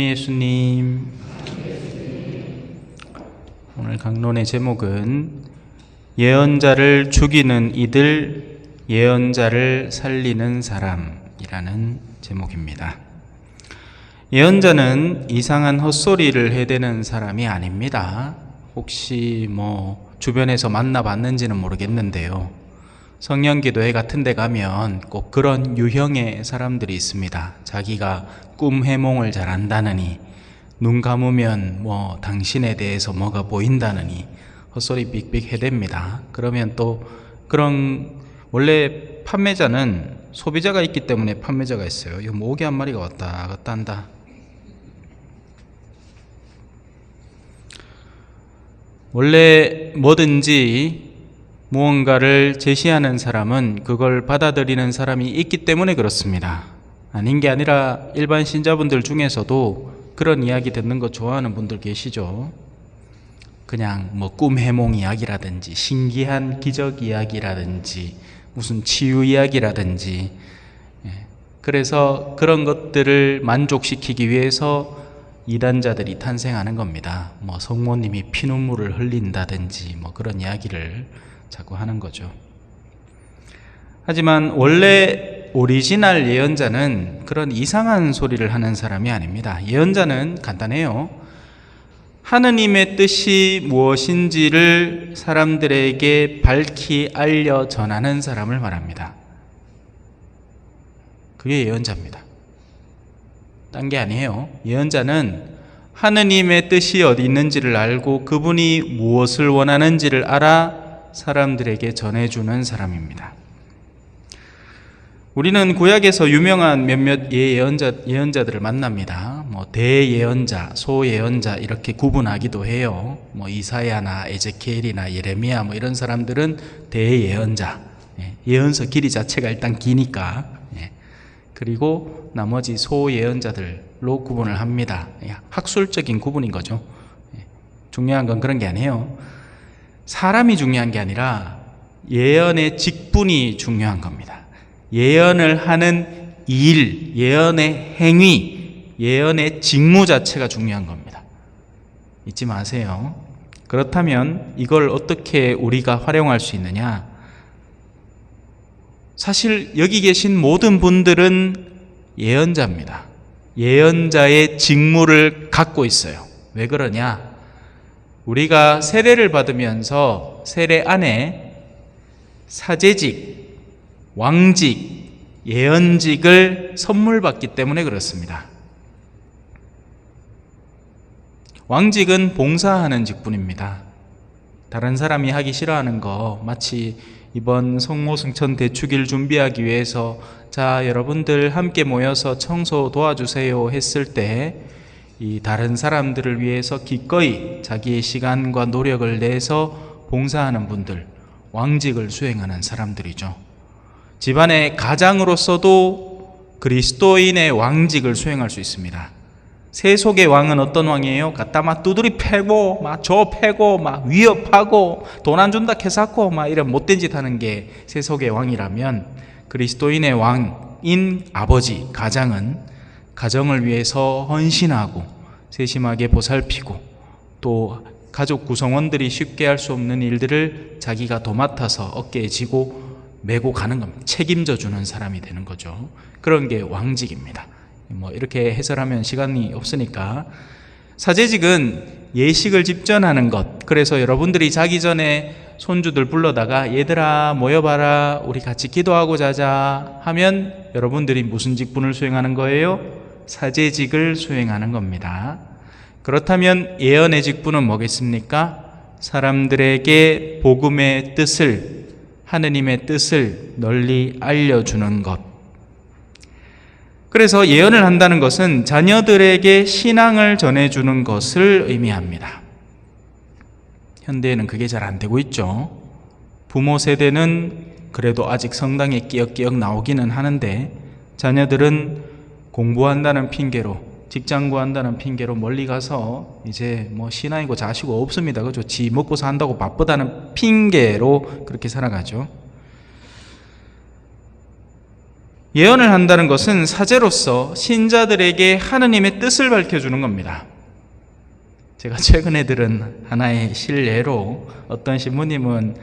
안녕히 예수님. 오늘 강론의 제목은 예언자를 죽이는 이들, 예언자를 살리는 사람이라는 제목입니다. 예언자는 이상한 헛소리를 해대는 사람이 아닙니다. 혹시 주변에서 만나봤는지는 모르겠는데요. 성령기도회 같은 데 가면 꼭 그런 유형의 사람들이 있습니다. 자기가 꿈 해몽을 잘 안다느니, 눈 감으면 당신에 대해서 뭐가 보인다느니 헛소리 삑삑 해댑니다. 그러면 또 원래 판매자는 소비자가 있기 때문에 판매자가 있어요. 이 모기 한 마리가 왔다 갔다 한다. 원래 뭐든지 무언가를 제시하는 사람은 그걸 받아들이는 사람이 있기 때문에 그렇습니다. 아닌 게 아니라 일반 신자분들 중에서도 그런 이야기 듣는 거 좋아하는 분들 계시죠. 그냥 꿈 해몽 이야기라든지 신기한 기적 이야기라든지 무슨 치유 이야기라든지, 그래서 그런 것들을 만족시키기 위해서 이단자들이 탄생하는 겁니다. 성모님이 피눈물을 흘린다든지 그런 이야기를 자꾸 하는 거죠. 하지만 원래 오리지널 예언자는 그런 이상한 소리를 하는 사람이 아닙니다. 예언자는 간단해요. 하느님의 뜻이 무엇인지를 사람들에게 밝히 알려 전하는 사람을 말합니다. 그게 예언자입니다. 딴 게 아니에요. 예언자는 하느님의 뜻이 어디 있는지를 알고 그분이 무엇을 원하는지를 알아 사람들에게 전해주는 사람입니다. 우리는 구약에서 유명한 몇몇 예언자들을 만납니다. 대예언자, 소예언자 이렇게 구분하기도 해요. 이사야나 에제키엘이나 예레미야 이런 사람들은 대예언자. 예언서 길이 자체가 일단 기니까. 그리고 나머지 소예언자들로 구분을 합니다. 학술적인 구분인 거죠. 중요한 건 그런 게 아니에요. 사람이 중요한 게 아니라 예언의 직분이 중요한 겁니다. 예언을 하는 일, 예언의 행위, 예언의 직무 자체가 중요한 겁니다. 잊지 마세요. 그렇다면 이걸 어떻게 우리가 활용할 수 있느냐? 사실 여기 계신 모든 분들은 예언자입니다. 예언자의 직무를 갖고 있어요. 왜 그러냐? 우리가 세례를 받으면서 세례 안에 사제직, 왕직, 예언직을 선물 받기 때문에 그렇습니다. 왕직은 봉사하는 직분입니다. 다른 사람이 하기 싫어하는 거, 마치 이번 성모승천 대축일 준비하기 위해서 자 여러분들 함께 모여서 청소 도와주세요 했을 때 이 다른 사람들을 위해서 기꺼이 자기의 시간과 노력을 내서 봉사하는 분들, 왕직을 수행하는 사람들이죠. 집안의 가장으로서도 그리스도인의 왕직을 수행할 수 있습니다. 세속의 왕은 어떤 왕이에요? 갖다 두드리 패고 저 패고 위협하고 돈 안 준다 캐사고 이런 못된 짓 하는 게 세속의 왕이라면, 그리스도인의 왕인 아버지, 가장은 가정을 위해서 헌신하고 세심하게 보살피고 또 가족 구성원들이 쉽게 할 수 없는 일들을 자기가 도맡아서 어깨에 지고 메고 가는 겁니다. 책임져 주는 사람이 되는 거죠. 그런 게 왕직입니다. 이렇게 해설하면 시간이 없으니까, 사제직은 예식을 집전하는 것. 그래서 여러분들이 자기 전에 손주들 불러다가 얘들아 모여봐라, 우리 같이 기도하고 자자 하면 여러분들이 무슨 직분을 수행하는 거예요? 사제직을 수행하는 겁니다. 그렇다면 예언의 직분은 뭐겠습니까? 사람들에게 복음의 뜻을, 하느님의 뜻을 널리 알려주는 것. 그래서 예언을 한다는 것은 자녀들에게 신앙을 전해주는 것을 의미합니다. 현대에는 그게 잘 안 되고 있죠. 부모 세대는 그래도 아직 성당에 끼역끼역 나오기는 하는데, 자녀들은 공부한다는 핑계로, 직장 구한다는 핑계로 멀리 가서 이제 신앙이고 자시고 없습니다. 그죠? 지 먹고 산다고 바쁘다는 핑계로 그렇게 살아가죠. 예언을 한다는 것은 사제로서 신자들에게 하느님의 뜻을 밝혀주는 겁니다. 제가 최근에 들은 하나의 실례로 어떤 신부님은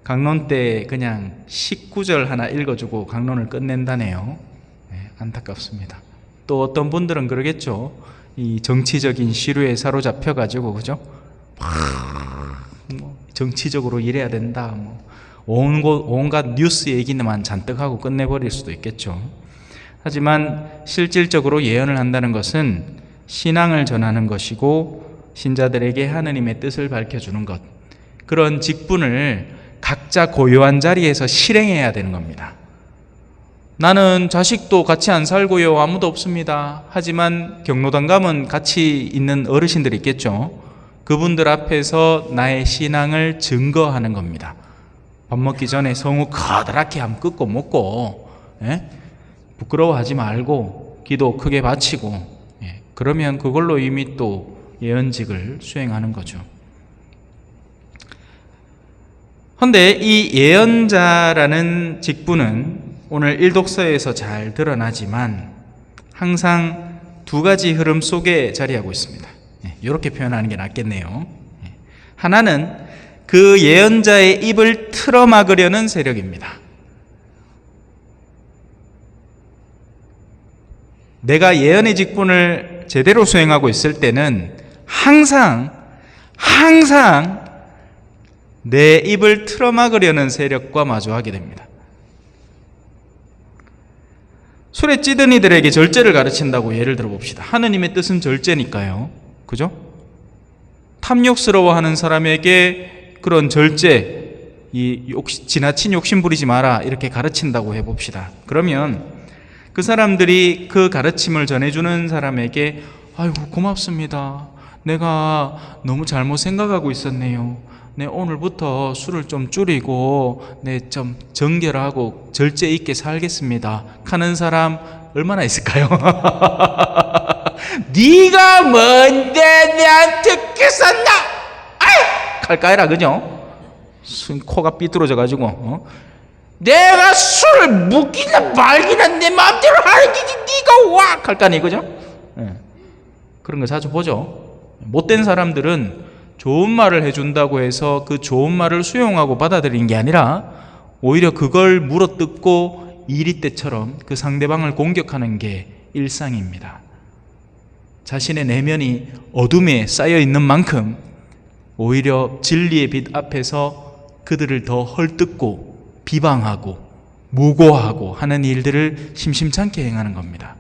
강론 때 그냥 19절 하나 읽어주고 강론을 끝낸다네요. 안타깝습니다. 또 어떤 분들은 그러겠죠. 이 정치적인 시류에 사로잡혀가지고, 그죠? 정치적으로 일해야 된다. 온갖 뉴스 얘기만 잔뜩 하고 끝내버릴 수도 있겠죠. 하지만 실질적으로 예언을 한다는 것은 신앙을 전하는 것이고 신자들에게 하느님의 뜻을 밝혀주는 것, 그런 직분을 각자 고요한 자리에서 실행해야 되는 겁니다. 나는 자식도 같이 안 살고요, 아무도 없습니다. 하지만 경로당 가면 같이 있는 어르신들이 있겠죠. 그분들 앞에서 나의 신앙을 증거하는 겁니다. 밥 먹기 전에 성우 커다랗게 한번 끄고 먹고, 부끄러워하지 말고 기도 크게 바치고, 그러면 그걸로 이미 또 예언직을 수행하는 거죠. 그런데 이 예언자라는 직분은 오늘 일독서에서 잘 드러나지만 항상 두 가지 흐름 속에 자리하고 있습니다. 이렇게 표현하는 게 낫겠네요. 하나는 그 예언자의 입을 틀어막으려는 세력입니다. 내가 예언의 직분을 제대로 수행하고 있을 때는 항상 내 입을 틀어막으려는 세력과 마주하게 됩니다. 술에 찌든 이들에게 절제를 가르친다고 예를 들어 봅시다. 하느님의 뜻은 절제니까요. 그죠? 탐욕스러워하는 사람에게 그런 절제, 지나친 욕심 부리지 마라 이렇게 가르친다고 해봅시다. 그러면 그 사람들이 그 가르침을 전해주는 사람에게 아이고 고맙습니다. 내가 너무 잘못 생각하고 있었네요. 네, 오늘부터 술을 좀 줄이고 좀 정결하고 절제 있게 살겠습니다 하는 사람 얼마나 있을까요? 네가 뭔데 내한테 끼었나? 아이! 칼까이라, 그죠? 코가 삐뚤어져 가지고 내가 술을 묵기나 말기나 내 마음대로 하는 게지 네가 와! 칼까니, 그죠? 그런 거 자주 보죠. 못된 사람들은 좋은 말을 해준다고 해서 그 좋은 말을 수용하고 받아들이는 게 아니라 오히려 그걸 물어뜯고 이리때처럼 그 상대방을 공격하는 게 일상입니다. 자신의 내면이 어둠에 쌓여 있는 만큼 오히려 진리의 빛 앞에서 그들을 더 헐뜯고 비방하고 무고하고 하는 일들을 심심찮게 행하는 겁니다.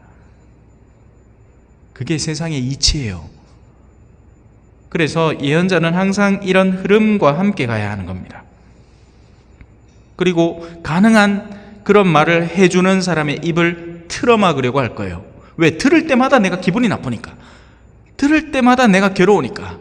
그게 세상의 이치예요. 그래서 예언자는 항상 이런 흐름과 함께 가야 하는 겁니다. 그리고 가능한 그런 말을 해주는 사람의 입을 틀어막으려고 할 거예요. 왜? 들을 때마다 내가 기분이 나쁘니까. 들을 때마다 내가 괴로우니까.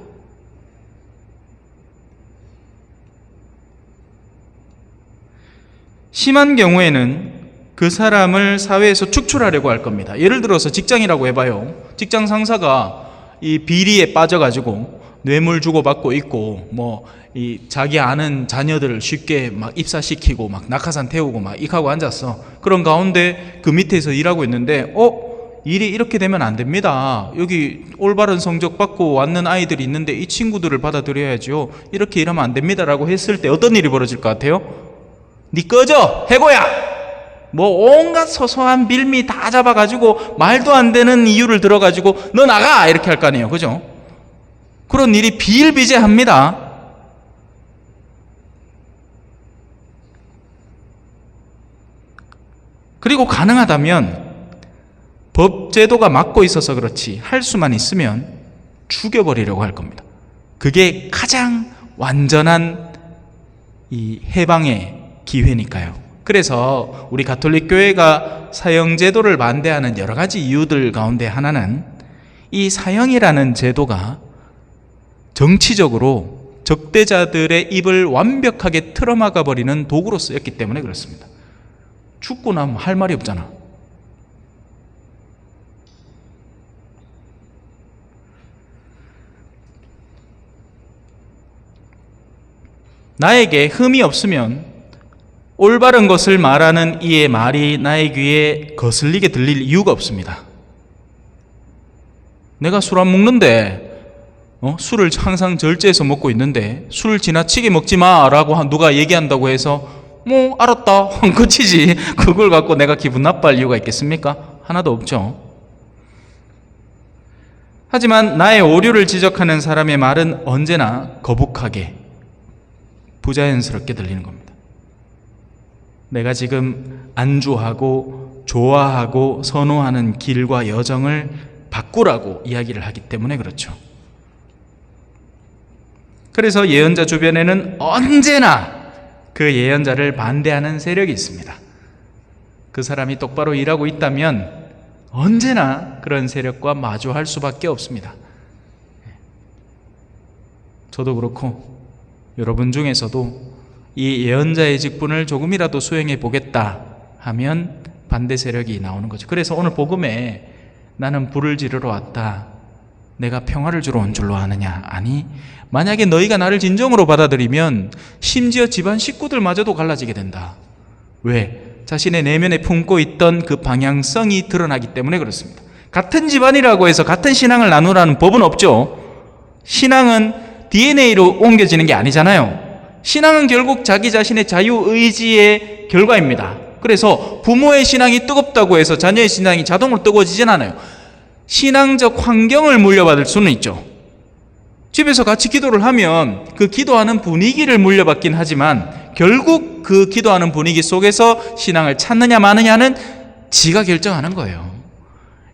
심한 경우에는 그 사람을 사회에서 축출하려고 할 겁니다. 예를 들어서 직장이라고 해봐요. 직장 상사가 이 비리에 빠져가지고 뇌물 주고받고 있고 이 자기 아는 자녀들을 쉽게 막 입사시키고 막 낙하산 태우고 막 익하고 앉았어. 그런 가운데 그 밑에서 일하고 있는데 일이 이렇게 되면 안 됩니다. 여기 올바른 성적 받고 왔는 아이들이 있는데 이 친구들을 받아들여야죠. 이렇게 일하면 안 됩니다라고 했을 때 어떤 일이 벌어질 것 같아요? 니 꺼져 해고야. 온갖 소소한 빌미 다 잡아가지고 말도 안 되는 이유를 들어가지고 너 나가 이렇게 할 거 아니에요. 그죠? 그런 일이 비일비재합니다. 그리고 가능하다면 법제도가 막고 있어서 그렇지 할 수만 있으면 죽여버리려고 할 겁니다. 그게 가장 완전한 이 해방의 기회니까요. 그래서 우리 가톨릭 교회가 사형제도를 반대하는 여러 가지 이유들 가운데 하나는 이 사형이라는 제도가 정치적으로 적대자들의 입을 완벽하게 틀어막아 버리는 도구로 쓰였기 때문에 그렇습니다. 죽고 나면 할 말이 없잖아. 나에게 흠이 없으면 올바른 것을 말하는 이의 말이 나의 귀에 거슬리게 들릴 이유가 없습니다. 내가 술 안 먹는데 술을 항상 절제해서 먹고 있는데 술 지나치게 먹지 마라고 누가 얘기한다고 해서 뭐 알았다 끝이지. 그걸 갖고 내가 기분 나빠할 이유가 있겠습니까? 하나도 없죠. 하지만 나의 오류를 지적하는 사람의 말은 언제나 거북하게 부자연스럽게 들리는 겁니다. 내가 지금 안주하고 좋아하고 선호하는 길과 여정을 바꾸라고 이야기를 하기 때문에 그렇죠. 그래서 예언자 주변에는 언제나 그 예언자를 반대하는 세력이 있습니다. 그 사람이 똑바로 일하고 있다면 언제나 그런 세력과 마주할 수밖에 없습니다. 저도 그렇고 여러분 중에서도 이 예언자의 직분을 조금이라도 수행해 보겠다 하면 반대 세력이 나오는 거죠. 그래서 오늘 복음에 나는 불을 지르러 왔다, 내가 평화를 주러 온 줄로 아느냐? 아니, 만약에 너희가 나를 진정으로 받아들이면 심지어 집안 식구들마저도 갈라지게 된다. 왜? 자신의 내면에 품고 있던 그 방향성이 드러나기 때문에 그렇습니다. 같은 집안이라고 해서 같은 신앙을 나누라는 법은 없죠. 신앙은 DNA로 옮겨지는 게 아니잖아요. 신앙은 결국 자기 자신의 자유의지의 결과입니다. 그래서 부모의 신앙이 뜨겁다고 해서 자녀의 신앙이 자동으로 뜨거워지진 않아요. 신앙적 환경을 물려받을 수는 있죠. 집에서 같이 기도를 하면 그 기도하는 분위기를 물려받긴 하지만 결국 그 기도하는 분위기 속에서 신앙을 찾느냐 마느냐는 지가 결정하는 거예요.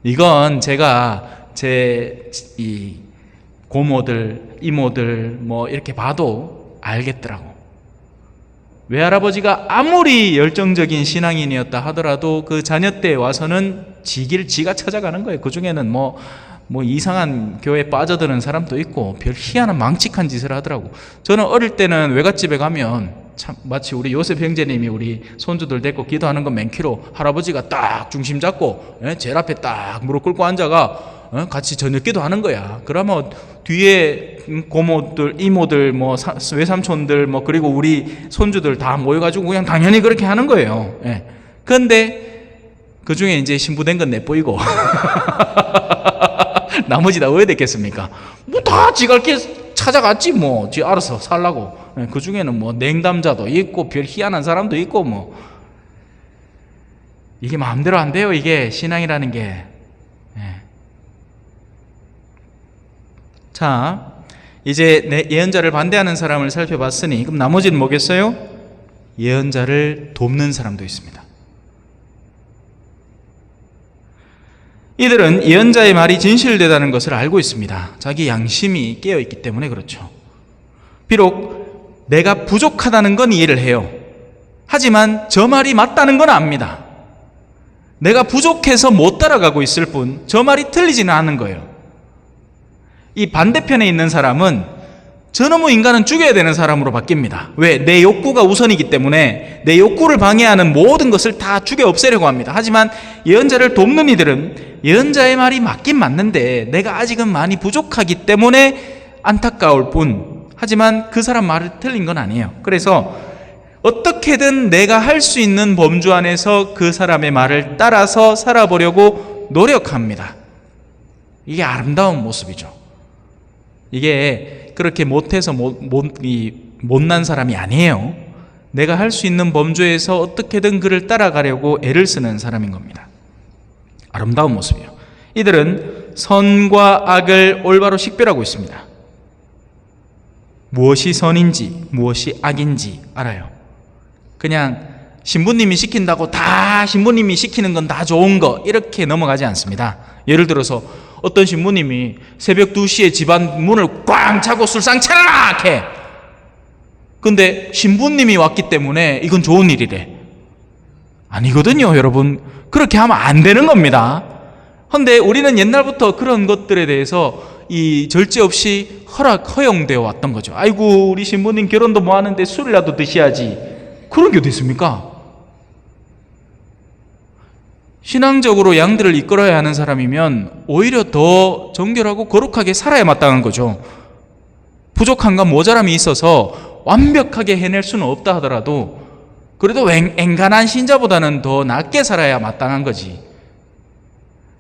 이건 제가 제 이 고모들, 이모들 뭐 이렇게 봐도 알겠더라고. 외할아버지가 아무리 열정적인 신앙인이었다 하더라도 그 자녀 때 와서는 지가 찾아가는 거예요. 그 중에는 뭐 이상한 교회에 빠져드는 사람도 있고 별 희한한 망측한 짓을 하더라고. 저는 어릴 때는 외갓집에 가면 참 마치 우리 요셉 형제님이 우리 손주들 데리고 기도하는 거 맨키로 할아버지가 딱 중심 잡고 제일 앞에 딱 무릎 꿇고 앉아가 같이 저녁 기도하는 거야. 그러면 뒤에 고모들, 이모들, 뭐 외삼촌들, 뭐 그리고 우리 손주들 다 모여가지고 그냥 당연히 그렇게 하는 거예요. 그런데 그 중에 이제 신부된 건 내보이고 나머지 다 어디 됐겠습니까? 뭐 다 지가 이렇게 찾아갔지 뭐. 지 알아서 살라고. 그 중에는 뭐 냉담자도 있고 별 희한한 사람도 있고 뭐. 이게 마음대로 안 돼요. 이게 신앙이라는 게. 자, 이제 예언자를 반대하는 사람을 살펴봤으니 그럼 나머지는 뭐겠어요? 예언자를 돕는 사람도 있습니다. 이들은 예언자의 말이 진실되다는 것을 알고 있습니다. 자기 양심이 깨어있기 때문에 그렇죠. 비록 내가 부족하다는 건 이해를 해요. 하지만 저 말이 맞다는 건 압니다. 내가 부족해서 못 따라가고 있을 뿐 저 말이 틀리지는 않은 거예요. 이 반대편에 있는 사람은 저놈의 인간은 죽여야 되는 사람으로 바뀝니다. 왜? 내 욕구가 우선이기 때문에 내 욕구를 방해하는 모든 것을 다 죽여 없애려고 합니다. 하지만 예언자를 돕는 이들은 예언자의 말이 맞긴 맞는데 내가 아직은 많이 부족하기 때문에 안타까울 뿐, 하지만 그 사람 말이 틀린 건 아니에요. 그래서 어떻게든 내가 할 수 있는 범주 안에서 그 사람의 말을 따라서 살아보려고 노력합니다. 이게 아름다운 모습이죠. 이게 그렇게 못해서 못난 사람이 아니에요. 내가 할 수 있는 범주에서 어떻게든 그를 따라가려고 애를 쓰는 사람인 겁니다. 아름다운 모습이에요. 이들은 선과 악을 올바로 식별하고 있습니다. 무엇이 선인지 무엇이 악인지 알아요. 그냥 신부님이 시킨다고 다 신부님이 시키는 건 다 좋은 거 이렇게 넘어가지 않습니다. 예를 들어서 어떤 신부님이 새벽 2시에 집안 문을 꽝 차고 술상 차라 해. 근데 신부님이 왔기 때문에 이건 좋은 일이래. 아니거든요, 여러분. 그렇게 하면 안 되는 겁니다. 근데 우리는 옛날부터 그런 것들에 대해서 이 절제 없이 허용되어 왔던 거죠. 아이고, 우리 신부님 결혼도 뭐 하는데 술이라도 드셔야지. 그런 게 어디 있습니까? 신앙적으로 양들을 이끌어야 하는 사람이면 오히려 더 정결하고 거룩하게 살아야 마땅한 거죠. 부족함과 모자람이 있어서 완벽하게 해낼 수는 없다 하더라도 그래도 엔간한 신자보다는 더 낫게 살아야 마땅한 거지.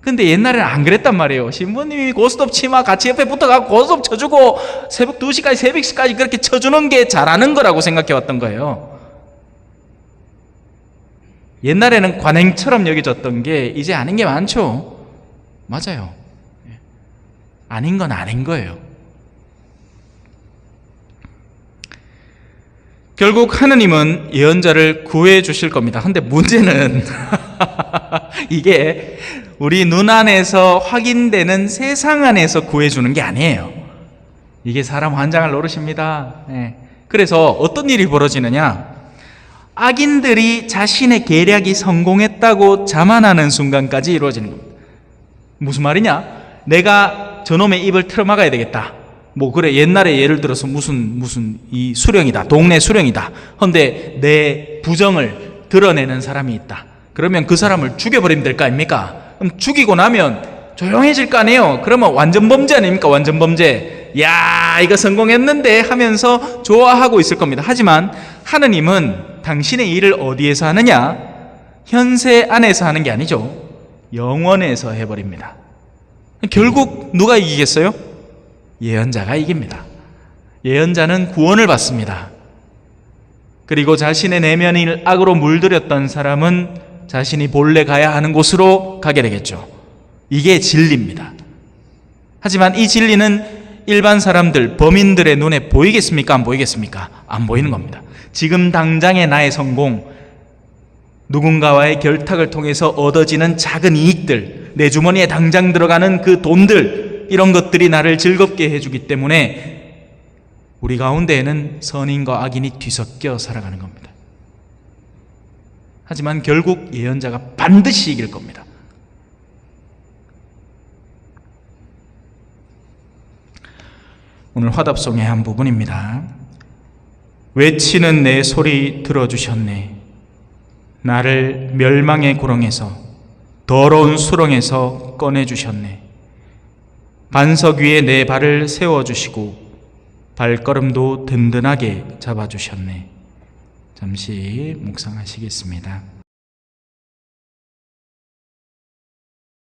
근데 옛날에는 안 그랬단 말이에요. 신부님이 고스톱 치마 같이 옆에 붙어가고 고스톱 쳐주고 새벽 2시까지 새벽 10시까지 그렇게 쳐주는 게 잘하는 거라고 생각해왔던 거예요. 옛날에는 관행처럼 여겨졌던 게 이제 아닌 게 많죠. 맞아요. 아닌 건 아닌 거예요. 결국 하느님은 예언자를 구해 주실 겁니다. 근데 문제는 이게 우리 눈 안에서 확인되는 세상 안에서 구해주는 게 아니에요. 이게 사람 환장할 노릇입니다. 그래서 어떤 일이 벌어지느냐, 악인들이 자신의 계략이 성공했다고 자만하는 순간까지 이루어지는 겁니다. 무슨 말이냐, 내가 저놈의 입을 틀어막아야 되겠다. 뭐 그래, 옛날에 예를 들어서 무슨 이 수령이다, 동네 수령이다. 근데 내 부정을 드러내는 사람이 있다. 그러면 그 사람을 죽여버리면 될 거 아닙니까? 그럼 죽이고 나면 조용해질 거 아니에요. 그러면 완전 범죄 아닙니까? 완전 범죄. 야, 이거 성공했는데 하면서 좋아하고 있을 겁니다. 하지만 하느님은 당신의 일을 어디에서 하느냐? 현세 안에서 하는 게 아니죠. 영원에서 해버립니다. 결국 누가 이기겠어요? 예언자가 이깁니다. 예언자는 구원을 받습니다. 그리고 자신의 내면을 악으로 물들였던 사람은 자신이 본래 가야 하는 곳으로 가게 되겠죠. 이게 진리입니다. 하지만 이 진리는 일반 사람들, 범인들의 눈에 보이겠습니까? 안 보이겠습니까? 안 보이는 겁니다. 지금 당장의 나의 성공, 누군가와의 결탁을 통해서 얻어지는 작은 이익들, 내 주머니에 당장 들어가는 그 돈들, 이런 것들이 나를 즐겁게 해주기 때문에 우리 가운데에는 선인과 악인이 뒤섞여 살아가는 겁니다. 하지만 결국 예언자가 반드시 이길 겁니다. 오늘 화답송의 한 부분입니다. 외치는 내 소리 들어주셨네. 나를 멸망의 구렁에서, 더러운 수렁에서 꺼내주셨네. 반석 위에 내 발을 세워주시고 발걸음도 든든하게 잡아주셨네. 잠시 묵상하시겠습니다.